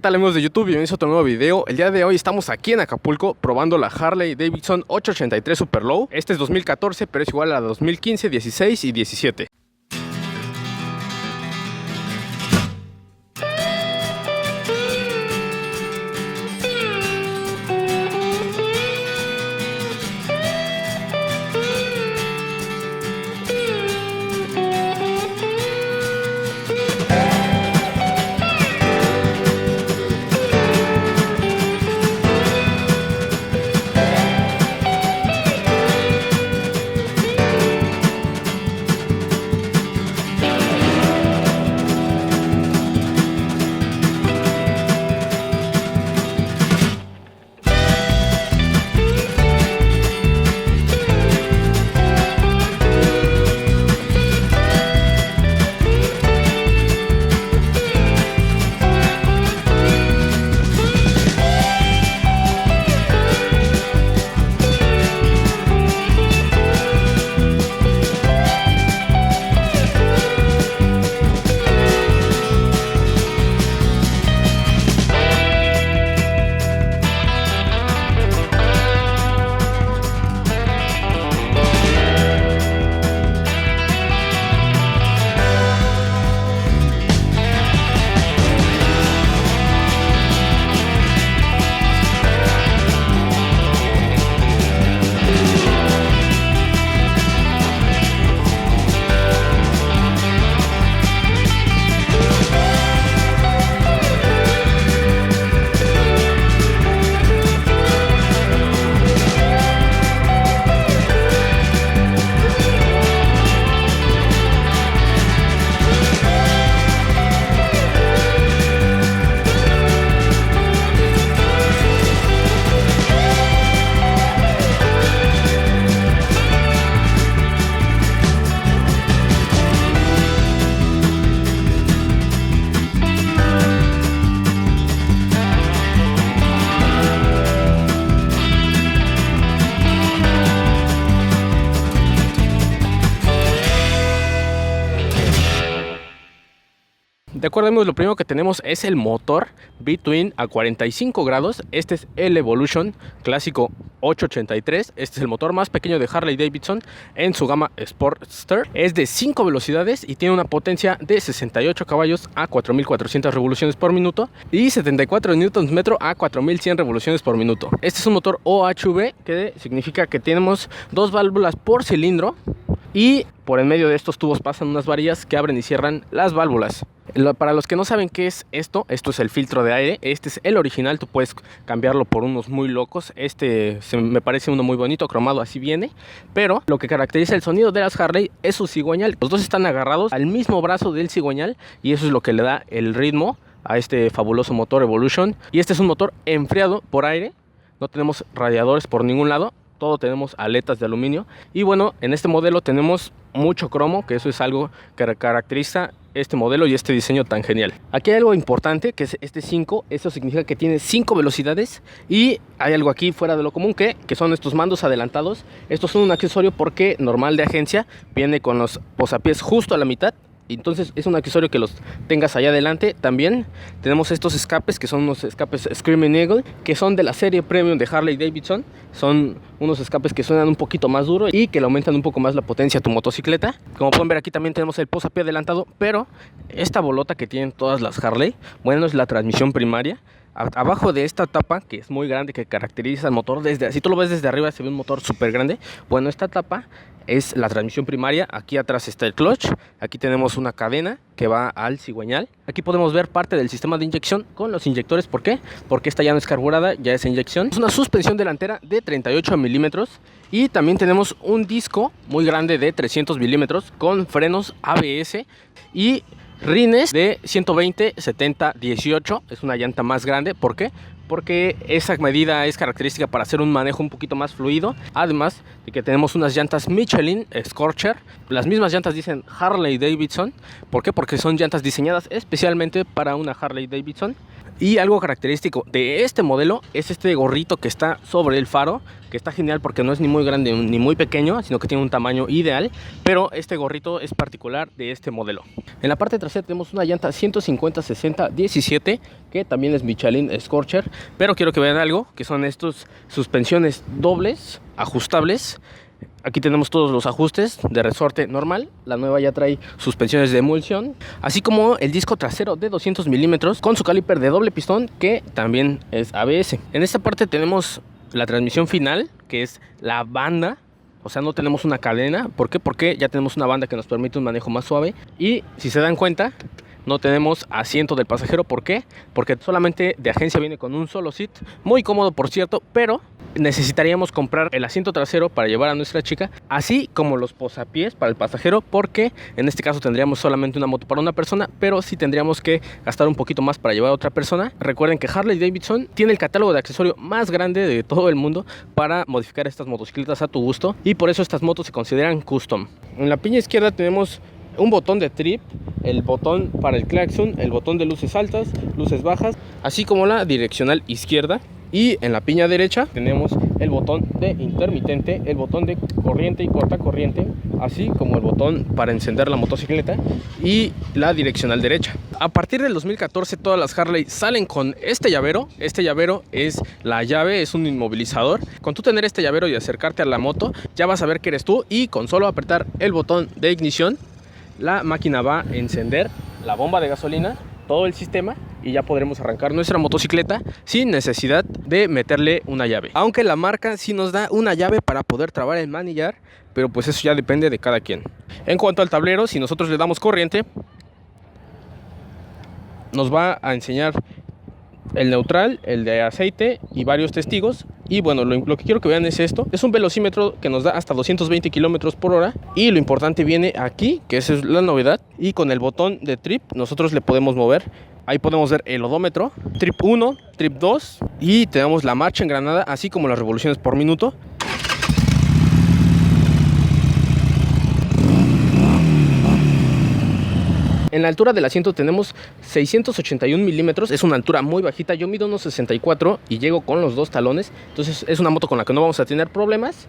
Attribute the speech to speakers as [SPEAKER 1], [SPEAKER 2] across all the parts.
[SPEAKER 1] tal amigos de YouTube? Bienvenidos a otro nuevo video. El día de hoy estamos aquí en Acapulco probando la Harley Davidson 883 Super Low. Este es 2014, pero es igual a la 2015, 16 y 17. De acuerdo amigos, lo primero que tenemos es el motor B-Twin a 45 grados. Este es el Evolution clásico 883. Este es el motor más pequeño de Harley Davidson en su gama Sportster. Es de 5 velocidades y tiene una potencia de 68 caballos a 4400 revoluciones por minuto y 74 Nm a 4100 revoluciones por minuto. Este es un motor OHV, que significa que tenemos dos válvulas por cilindro y por en medio de estos tubos pasan unas varillas que abren y cierran las válvulas. Para los que no saben qué es esto es el filtro de aire. Este es el original, tú puedes cambiarlo por unos muy locos. Este me parece uno muy bonito, cromado, así viene. Pero lo que caracteriza el sonido de las Harley es su cigüeñal. Los dos están agarrados al mismo brazo del cigüeñal y eso es lo que le da el ritmo a este fabuloso motor Evolution. Y este es un motor enfriado por aire, no tenemos radiadores por ningún lado. Todo tenemos aletas de aluminio y bueno, en este modelo tenemos mucho cromo, que eso es algo que caracteriza este modelo y este diseño tan genial. Aquí hay algo importante, que es este 5. Eso significa que tiene 5 velocidades y hay algo aquí fuera de lo común que son estos mandos adelantados. Estos son un accesorio porque normal de agencia, viene con los posapiés justo a la mitad. Entonces es un accesorio que los tengas allá adelante. También tenemos estos escapes, que son unos escapes Screaming Eagle, que son de la serie Premium de Harley Davidson. Son unos escapes que suenan un poquito más duro y que le aumentan un poco más la potencia a tu motocicleta. Como pueden ver, aquí también tenemos el posapié adelantado, pero esta bolota que tienen todas las Harley, bueno, es la transmisión primaria. Abajo de esta tapa, que es muy grande, que caracteriza el motor, si tú lo ves desde arriba se ve un motor súper grande. Bueno, esta tapa es la transmisión primaria. Aquí atrás está el clutch. Aquí tenemos una cadena que va al cigüeñal. Aquí podemos ver parte del sistema de inyección con los inyectores. ¿Por qué? Porque esta ya no es carburada, ya es inyección. Es una suspensión delantera de 38 milímetros. Y también tenemos un disco muy grande de 300 milímetros con frenos ABS y rines de 120, 70, 18. Es una llanta más grande. ¿Por qué? porque esa medida es característica para hacer un manejo un poquito más fluido. Además de que tenemos unas llantas Michelin Scorcher. Las mismas llantas dicen Harley Davidson. ¿Por qué? Porque son llantas diseñadas especialmente para una Harley Davidson. Y algo característico de este modelo es este gorrito que está sobre el faro, que está genial porque no es ni muy grande ni muy pequeño, sino que tiene un tamaño ideal. Pero este gorrito es particular de este modelo. En la parte trasera tenemos una llanta 150-60-17, que también es Michelin Scorcher. Pero quiero que vean algo, que son estos suspensiones dobles, ajustables. Aquí tenemos todos los ajustes de resorte normal. La nueva ya trae suspensiones de emulsión, así como el disco trasero de 200 milímetros con su caliper de doble pistón, que también es ABS. En esta parte tenemos la transmisión final, que es la banda. O sea, no tenemos una cadena. ¿Por qué? Porque ya tenemos una banda que nos permite un manejo más suave. Y si se dan cuenta, no tenemos asiento del pasajero. ¿Por qué? Porque solamente de agencia viene con un solo seat. Muy cómodo, por cierto, pero necesitaríamos comprar el asiento trasero para llevar a nuestra chica, así como los posapiés para el pasajero, porque en este caso tendríamos solamente una moto para una persona, pero sí tendríamos que gastar un poquito más para llevar a otra persona. Recuerden que Harley Davidson tiene el catálogo de accesorio más grande de todo el mundo para modificar estas motocicletas a tu gusto, y por eso estas motos se consideran custom. En la piña izquierda tenemos un botón de trip, el botón para el claxon, el botón de luces altas, luces bajas, así como la direccional izquierda. Y en la piña derecha tenemos el botón de intermitente, el botón de corriente y corta corriente, así como el botón para encender la motocicleta y la direccional derecha. A partir del 2014 todas las Harley salen con este llavero. Este llavero es la llave, es un inmovilizador. Con tú tener este llavero y acercarte a la moto, ya vas a ver que eres tú, y con solo apretar el botón de ignición, la máquina va a encender la bomba de gasolina, todo el sistema, y ya podremos arrancar nuestra motocicleta sin necesidad de meterle una llave. Aunque la marca sí nos da una llave para poder trabar el manillar, pero pues eso ya depende de cada quien. En cuanto al tablero, si nosotros le damos corriente, nos va a enseñar el neutral, el de aceite y varios testigos. Y bueno, lo que quiero que vean es esto. Es un velocímetro que nos da hasta 220 kilómetros por hora. Y lo importante viene aquí, que esa es la novedad. Y con el botón de trip nosotros le podemos mover. Ahí podemos ver el odómetro, trip 1, trip 2, y tenemos la marcha engranada, así como las revoluciones por minuto. En la altura del asiento tenemos 681 milímetros, es una altura muy bajita. Yo mido unos 64 y llego con los dos talones, entonces es una moto con la que no vamos a tener problemas.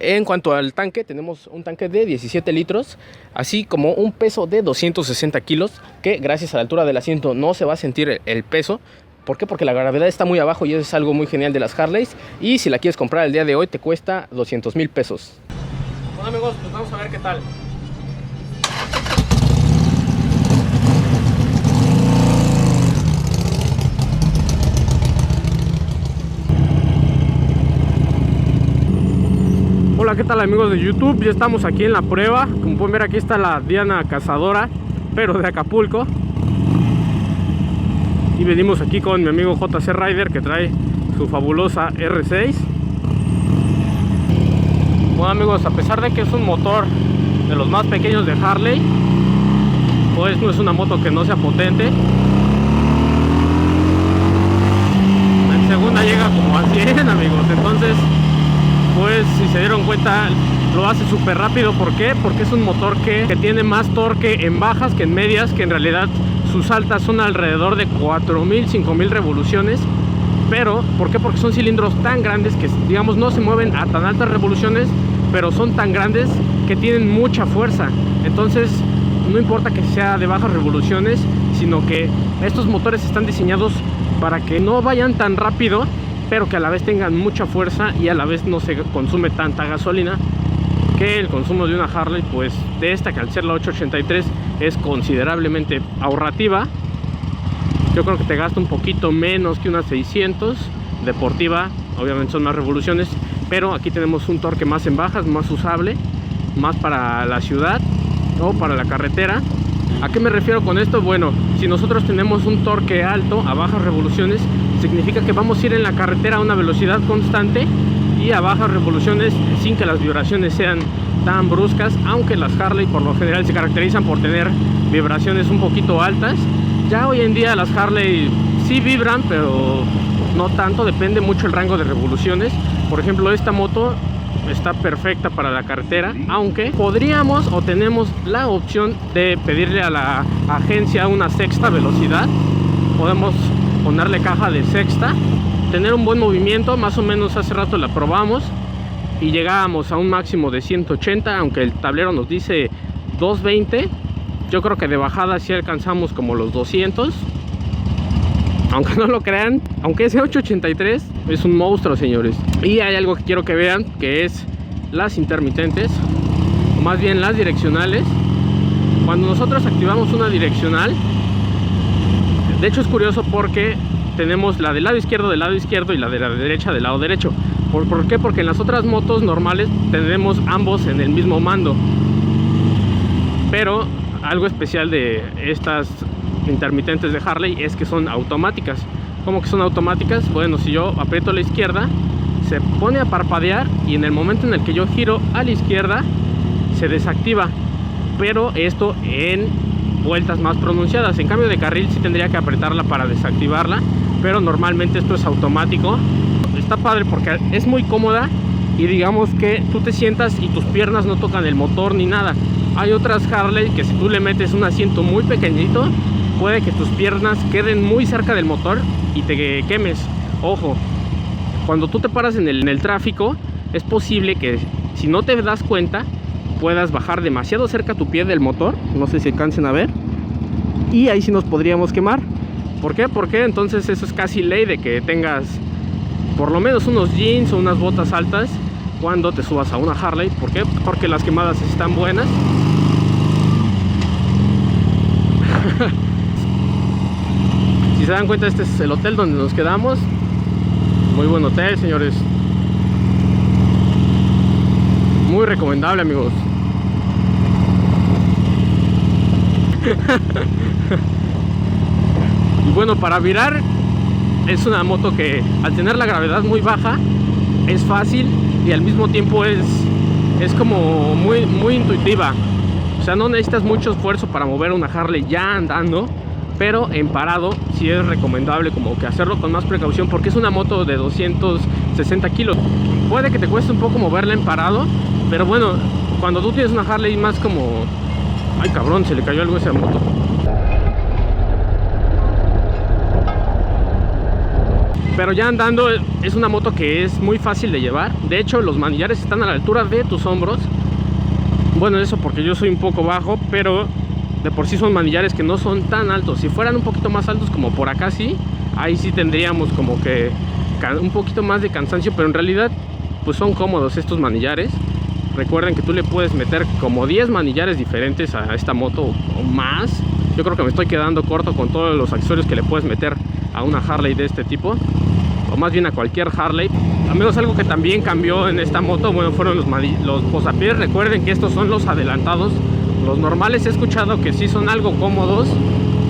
[SPEAKER 1] En cuanto al tanque, tenemos un tanque de 17 litros, así como un peso de 260 kilos, que gracias a la altura del asiento no se va a sentir el peso. ¿Por qué? Porque la gravedad está muy abajo y eso es algo muy genial de las Harleys. Y si la quieres comprar el día de hoy te cuesta 200,000 pesos. Bueno amigos, pues vamos a ver qué tal. Hola, ¿qué tal amigos de YouTube? Ya estamos aquí en la prueba. Como pueden ver, aquí está la Diana Cazadora, pero de Acapulco. Y venimos aquí con mi amigo JC Rider, que trae su fabulosa R6. Bueno amigos, a pesar de que es un motor de los más pequeños de Harley, pues no es una moto que no sea potente. En segunda llega como a 100 amigos, entonces pues si se dieron cuenta lo hace súper rápido. ¿Por qué? Porque es un motor que tiene más torque en bajas que en medias, que en realidad sus altas son alrededor de 4,000, 5,000 revoluciones. Pero, ¿por qué? Porque son cilindros tan grandes que, digamos, no se mueven a tan altas revoluciones, pero son tan grandes que tienen mucha fuerza. Entonces, no importa que sea de bajas revoluciones, sino que estos motores están diseñados para que no vayan tan rápido, pero que a la vez tengan mucha fuerza y a la vez no se consume tanta gasolina, que el consumo de una Harley, pues de esta, que al ser la 883 es considerablemente ahorrativa. Yo creo que te gasta un poquito menos que una 600 deportiva, obviamente son más revoluciones, pero aquí tenemos un torque más en bajas, más usable, más para la ciudad o para la carretera. ¿A qué me refiero con esto? Bueno, si nosotros tenemos un torque alto a bajas revoluciones, significa que vamos a ir en la carretera a una velocidad constante y a bajas revoluciones, sin que las vibraciones sean tan bruscas, aunque las Harley por lo general se caracterizan por tener vibraciones un poquito altas. Ya hoy en día las Harley sí vibran, pero no tanto, depende mucho el rango de revoluciones. Por ejemplo, esta moto está perfecta para la carretera, aunque podríamos o tenemos la opción de pedirle a la agencia una sexta velocidad. Podemos ponerle caja de sexta, tener un buen movimiento. Más o menos hace rato la probamos y llegábamos a un máximo de 180, aunque el tablero nos dice 220. Yo creo que de bajada sí alcanzamos como los 200, aunque no lo crean. Aunque ese 883 es un monstruo, señores. Y hay algo que quiero que vean, que es las intermitentes, o más bien las direccionales. Cuando nosotros activamos una direccional, de hecho es curioso porque tenemos la del lado izquierdo y la de la derecha del lado derecho. ¿Por qué? Porque en las otras motos normales tenemos ambos en el mismo mando. Pero algo especial de estas intermitentes de Harley es que son automáticas. ¿Cómo que son automáticas? Bueno, si yo aprieto a la izquierda, se pone a parpadear, y en el momento en el que yo giro a la izquierda se desactiva, pero esto en vueltas más pronunciadas. En cambio de carril sí tendría que apretarla para desactivarla, pero normalmente esto es automático. Está padre porque es muy cómoda, y digamos que tú te sientas y tus piernas no tocan el motor ni nada. Hay otras Harley que si tú le metes un asiento muy pequeñito, puede que tus piernas queden muy cerca del motor y te quemes. Ojo, cuando tú te paras en el tráfico, es posible que si no te das cuenta, puedas bajar demasiado cerca tu pie del motor. No sé si alcancen a ver, y ahí sí nos podríamos quemar. ¿Por qué? Porque entonces eso es casi ley de que tengas por lo menos unos jeans o unas botas altas cuando te subas a una Harley. ¿Por qué? Porque las quemadas están buenas. Si se dan cuenta, este es el hotel donde nos quedamos. Muy buen hotel, señores. Muy recomendable, amigos. Y bueno, para virar es una moto que al tener la gravedad muy baja es fácil, y al mismo tiempo es como muy intuitiva. O sea, no necesitas mucho esfuerzo para mover una Harley ya andando, pero en parado sí es recomendable como que hacerlo con más precaución, porque es una moto de 260 kilos. Puede que te cueste un poco moverla en parado, pero bueno, cuando tú tienes una Harley más como... Ay, cabrón, se le cayó algo a esa moto. Pero ya andando es una moto que es muy fácil de llevar. De hecho, los manillares están a la altura de tus hombros. Bueno, eso porque yo soy un poco bajo, pero de por sí son manillares que no son tan altos. Si fueran un poquito más altos como por acá, sí, ahí sí tendríamos como que un poquito más de cansancio, pero en realidad pues son cómodos estos manillares. Recuerden que tú le puedes meter como 10 manillares diferentes a esta moto o más. Yo creo que me estoy quedando corto con todos los accesorios que le puedes meter a una Harley de este tipo, o más bien a cualquier Harley. Amigos, algo que también cambió en esta moto, bueno, fueron los posapiés. Recuerden que estos son los adelantados. Los normales he escuchado que sí son algo cómodos,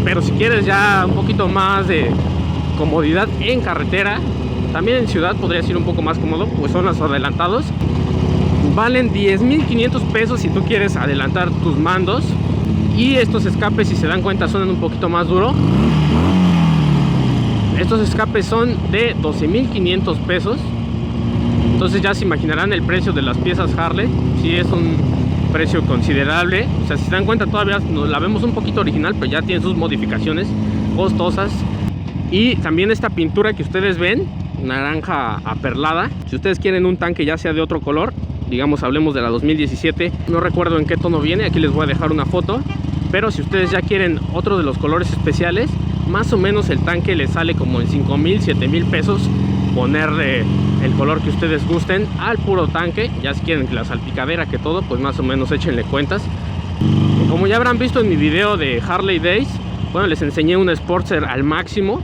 [SPEAKER 1] pero si quieres ya un poquito más de comodidad en carretera, también en ciudad podría ser un poco más cómodo, pues son los adelantados. Valen 10,500 pesos si tú quieres adelantar tus mandos, y estos escapes, si se dan cuenta, suenan un poquito más duro. Estos escapes son de 12,500 pesos. Entonces ya se imaginarán el precio de las piezas Harley. Sí, es un precio considerable. O sea, si se dan cuenta, todavía nos la vemos un poquito original, pero ya tiene sus modificaciones costosas. Y también esta pintura que ustedes ven, naranja aperlada. Si ustedes quieren un tanque ya sea de otro color, digamos, hablemos de la 2017, no recuerdo en qué tono viene, aquí les voy a dejar una foto. Pero si ustedes ya quieren otro de los colores especiales, más o menos el tanque les sale como en 5,000, 7,000 pesos ponerle el color que ustedes gusten al puro tanque. Ya si quieren la salpicadera, que todo, pues más o menos échenle cuentas. Como ya habrán visto en mi video de Harley Days, bueno, les enseñé un Sportster al máximo.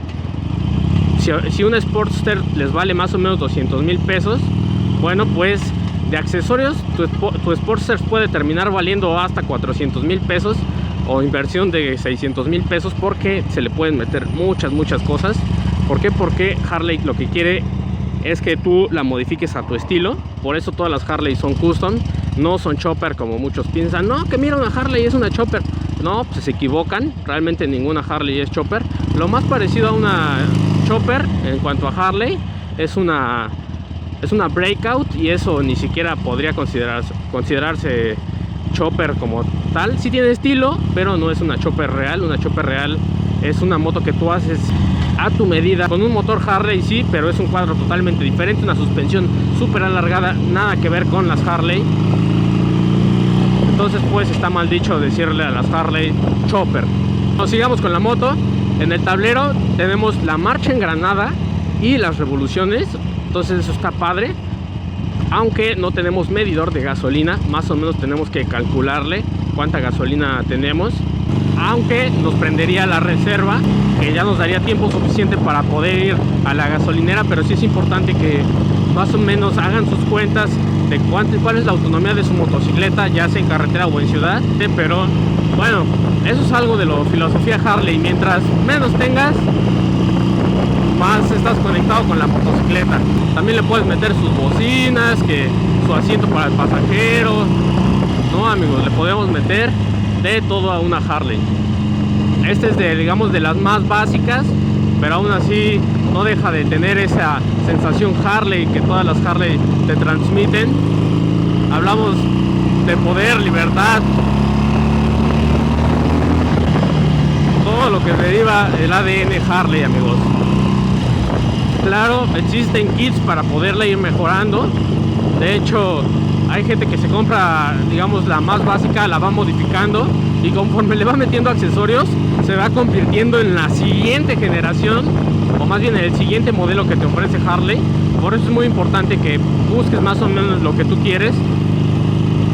[SPEAKER 1] Si un Sportster les vale más o menos 200,000 pesos, bueno, pues de accesorios tu Sportster puede terminar valiendo hasta 400,000 pesos, o inversión de 600,000 pesos, porque se le pueden meter muchas cosas. ¿Por qué? Porque Harley lo que quiere es que tú la modifiques a tu estilo. Por eso todas las Harley son custom, no son chopper como muchos piensan. No, que mira, una Harley es una chopper. No, pues se equivocan, realmente ninguna Harley es chopper. Lo más parecido a una chopper en cuanto a Harley. Es una breakout y eso ni siquiera podría considerarse chopper como tal. Sí tiene estilo, pero no es una chopper real. Una chopper real es una moto que tú haces a tu medida con un motor Harley, sí, pero es un cuadro totalmente diferente, una suspensión súper alargada, nada que ver con las Harley. Entonces pues está mal dicho decirle a las Harley chopper. Nos sigamos con la moto. En el tablero tenemos la marcha engranada y las revoluciones, entonces eso está padre. Aunque no tenemos medidor de gasolina, más o menos tenemos que calcularle cuánta gasolina tenemos. Aunque nos prendería la reserva, que ya nos daría tiempo suficiente para poder ir a la gasolinera, pero sí es importante que más o menos hagan sus cuentas de cuál es la autonomía de su motocicleta, ya sea en carretera o en ciudad. Pero bueno, eso es algo de la filosofía Harley. Mientras menos tengas, más estás conectado con la motocicleta. También le puedes meter sus bocinas, que su asiento para el pasajero. No, amigos, le podemos meter de todo a una Harley. Este es digamos de las más básicas, pero aún así no deja de tener esa sensación Harley que todas las Harley te transmiten. Hablamos de poder, libertad, todo lo que deriva el ADN Harley, amigos. Claro, existen kits para poderla ir mejorando. De hecho, hay gente que se compra, digamos, la más básica, la va modificando y conforme le va metiendo accesorios, se va convirtiendo en la siguiente generación, o más bien en el siguiente modelo que te ofrece Harley. Por eso es muy importante que busques más o menos lo que tú quieres.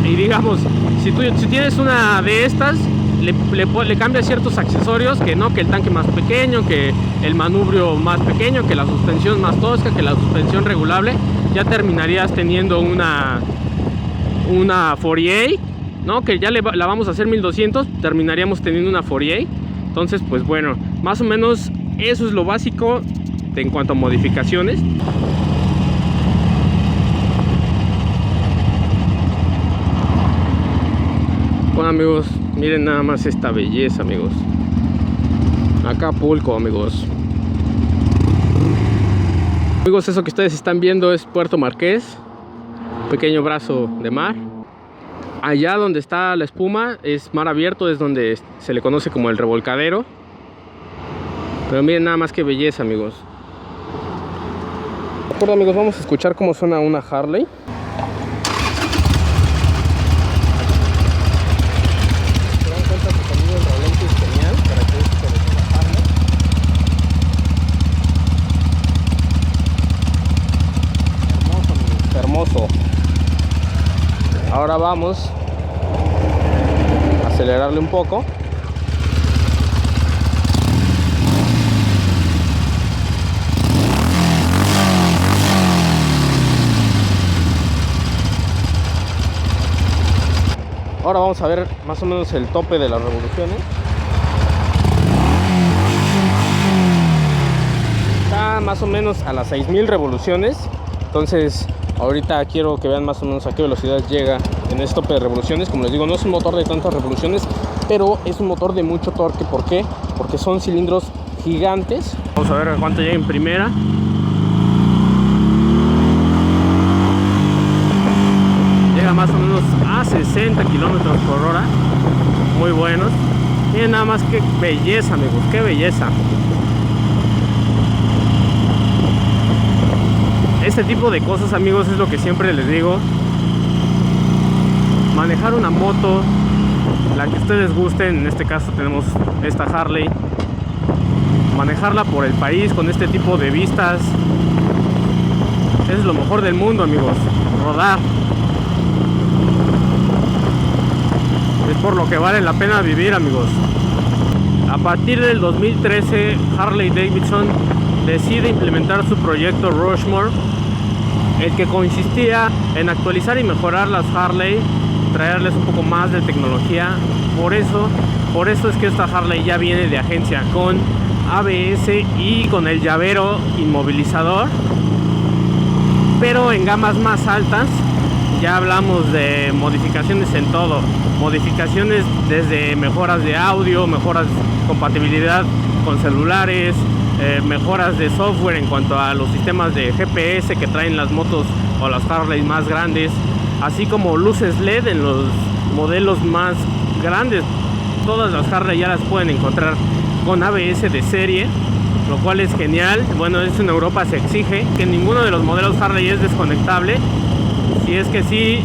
[SPEAKER 1] Y digamos, si tienes una de estas, le cambias ciertos accesorios, que el tanque más pequeño, que el manubrio más pequeño, que la suspensión más tosca, que la suspensión regulable, ya terminarías teniendo una 48, ¿no? Que ya la vamos a hacer 1200, terminaríamos teniendo una 48. Entonces pues bueno, más o menos eso es lo básico en cuanto a modificaciones. Bueno, amigos, miren nada más esta belleza, amigos. Acapulco, amigos. Amigos, eso que ustedes están viendo es Puerto Marqués, pequeño brazo de mar. Allá donde está la espuma es mar abierto, es donde se le conoce como el revolcadero. Pero miren nada más que belleza, amigos. De acuerdo, amigos, vamos a escuchar cómo suena una Harley. Se dan cuenta que también el rolante es genial, característico de una Harley. Hermoso, amigos, hermoso. Ahora vamos a acelerarle un poco. Ahora vamos a ver más o menos el tope de las revoluciones. Está más o menos a las 6000 revoluciones. Entonces ahorita quiero que vean más o menos a qué velocidad llega en este tope de revoluciones. Como les digo, no es un motor de tantas revoluciones, pero es un motor de mucho torque. ¿Por qué? Porque son cilindros gigantes. Vamos a ver a cuánto llega en primera. Llega más o menos a 60 kilómetros por hora. Muy buenos. Miren nada más qué belleza, amigos, qué belleza. Este tipo de cosas, amigos, es lo que siempre les digo. Manejar una moto, la que ustedes gusten, en este caso tenemos esta Harley. Manejarla por el país con este tipo de vistas es lo mejor del mundo, amigos. Rodar es por lo que vale la pena vivir, amigos. A partir del 2013, Harley Davidson decide implementar su proyecto Rushmore, el que consistía en actualizar y mejorar las Harley, traerles un poco más de tecnología. Por eso es que esta Harley ya viene de agencia con ABS y con el llavero inmovilizador, pero en gamas más altas ya hablamos de modificaciones en todo, modificaciones desde mejoras de audio, mejoras de compatibilidad con celulares, mejoras de software en cuanto a los sistemas de GPS que traen las motos o las Harley más grandes, así como luces LED en los modelos más grandes. Todas las Harley ya las pueden encontrar con ABS de serie, lo cual es genial. Bueno, eso en Europa se exige que ninguno de los modelos Harley es desconectable. Si es que sí,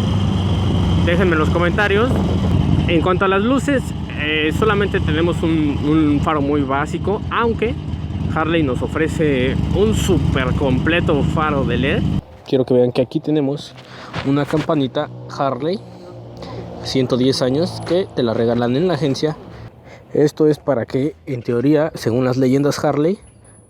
[SPEAKER 1] déjenme en los comentarios. En cuanto a las luces, solamente tenemos un faro muy básico, aunque Harley nos ofrece un súper completo faro de LED. Quiero que vean que aquí tenemos una campanita Harley 110 años que te la regalan en la agencia. Esto es para que, en teoría, según las leyendas Harley,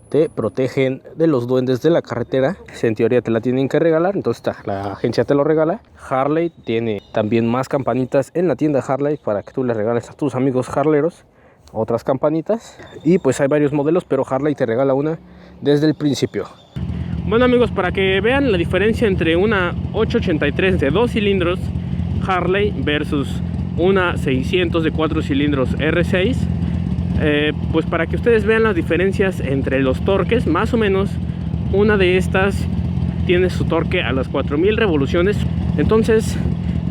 [SPEAKER 1] te protegen de los duendes de la carretera. En teoría te la tienen que regalar, entonces la agencia te lo regala. Harley tiene también más campanitas en la tienda Harley para que tú le regales a tus amigos harleros otras campanitas. Y pues hay varios modelos, pero Harley te regala una desde el principio. Bueno amigos, para que vean la diferencia entre una 883 de 2 cilindros Harley versus una 600 de 4 cilindros R6, pues para que ustedes vean las diferencias entre los torques, más o menos una de estas tiene su torque a las 4000 revoluciones. Entonces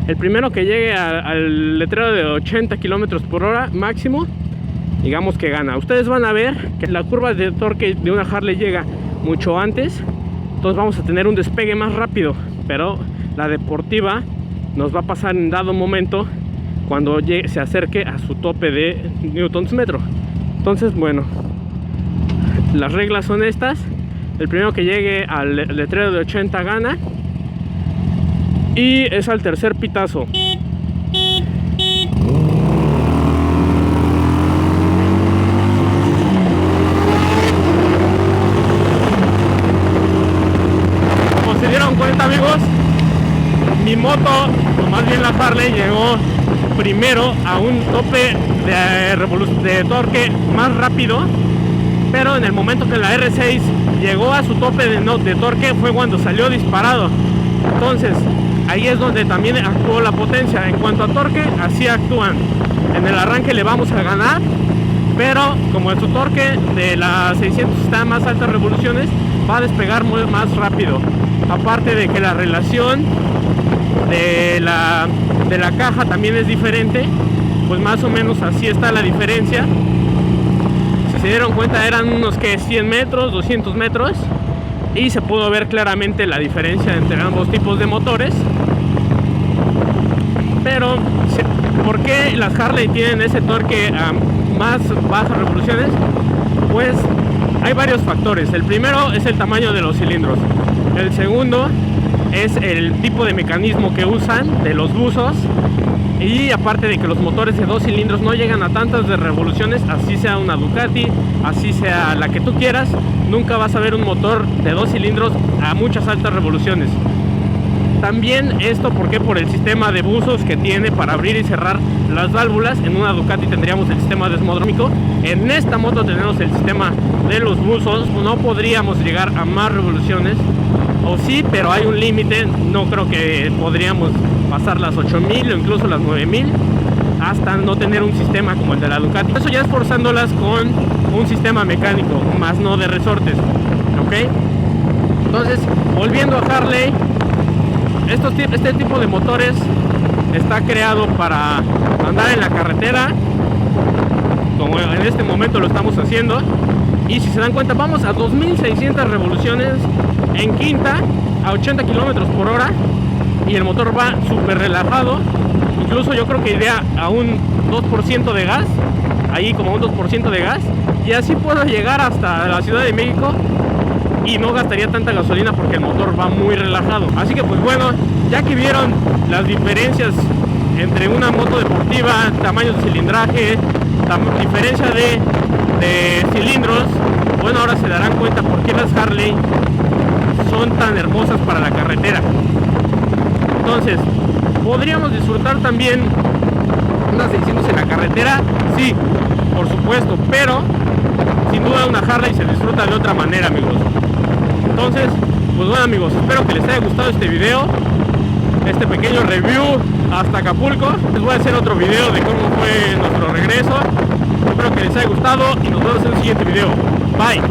[SPEAKER 1] el primero que llegue al letrero de 80 km por hora máximo, digamos que gana. Ustedes van a ver que la curva de torque de una Harley llega mucho antes, entonces vamos a tener un despegue más rápido, pero la deportiva nos va a pasar en dado momento cuando se acerque a su tope de newtons metro. Entonces, bueno, las reglas son estas: el primero que llegue al letrero de 80 gana, y es al tercer pitazo. Como se dieron cuenta amigos, mi moto, o más bien la Harley, llegó primero a un tope de torque más rápido, pero en el momento que la R6 llegó a su tope de torque fue cuando salió disparado. Entonces ahí es donde también actuó la potencia. En cuanto a torque, así actúan. En el arranque le vamos a ganar, pero como su torque de la 600 está a más altas revoluciones, va a despegar más rápido. Aparte de que la relación de la caja también es diferente, pues más o menos así está la diferencia. Si se dieron cuenta, eran unos 100 metros, 200 metros, y se pudo ver claramente la diferencia entre ambos tipos de motores. Pero ¿por qué las Harley tienen ese torque a más bajas revoluciones? Pues hay varios factores. El primero es el tamaño de los cilindros. El segundo es el tipo de mecanismo que usan de los buzos, y aparte de que los motores de 2 cilindros no llegan a tantas de revoluciones, así sea una Ducati, así sea la que tú quieras, nunca vas a ver un motor de 2 cilindros a muchas altas revoluciones. También esto porque por el sistema de buzos que tiene para abrir y cerrar las válvulas. En una Ducati tendríamos el sistema desmodrómico, en esta moto tenemos el sistema de los buzos. No podríamos llegar a más revoluciones, o sí, pero hay un límite. No creo que podríamos pasar las 8000 o incluso las 9000 hasta no tener un sistema como el de la Ducati. Eso ya es forzándolas con un sistema mecánico, más no de resortes, ¿ok? Entonces, volviendo a Harley, este tipo de motores está creado para andar en la carretera, como en este momento lo estamos haciendo. Y si se dan cuenta, vamos a 2600 revoluciones en quinta a 80 kilómetros por hora, y el motor va súper relajado. Incluso yo creo que iría a un 2% de gas, ahí como un 2% de gas, y así puedo llegar hasta la Ciudad de México y no gastaría tanta gasolina porque el motor va muy relajado. Así que pues bueno, ya que vieron las diferencias entre una moto deportiva, tamaño de cilindraje, diferencia de cilindros, bueno, ahora se darán cuenta por qué las Harley son tan hermosas para la carretera. Entonces, ¿podríamos disfrutar también unas 600 en la carretera? Sí, por supuesto, pero sin duda una Harley se disfruta de otra manera, amigos. Entonces, pues bueno amigos, espero que les haya gustado este video, este pequeño review hasta Acapulco. Les voy a hacer otro video de cómo fue nuestro regreso. Espero que les haya gustado y nos vemos en el siguiente video. Bye.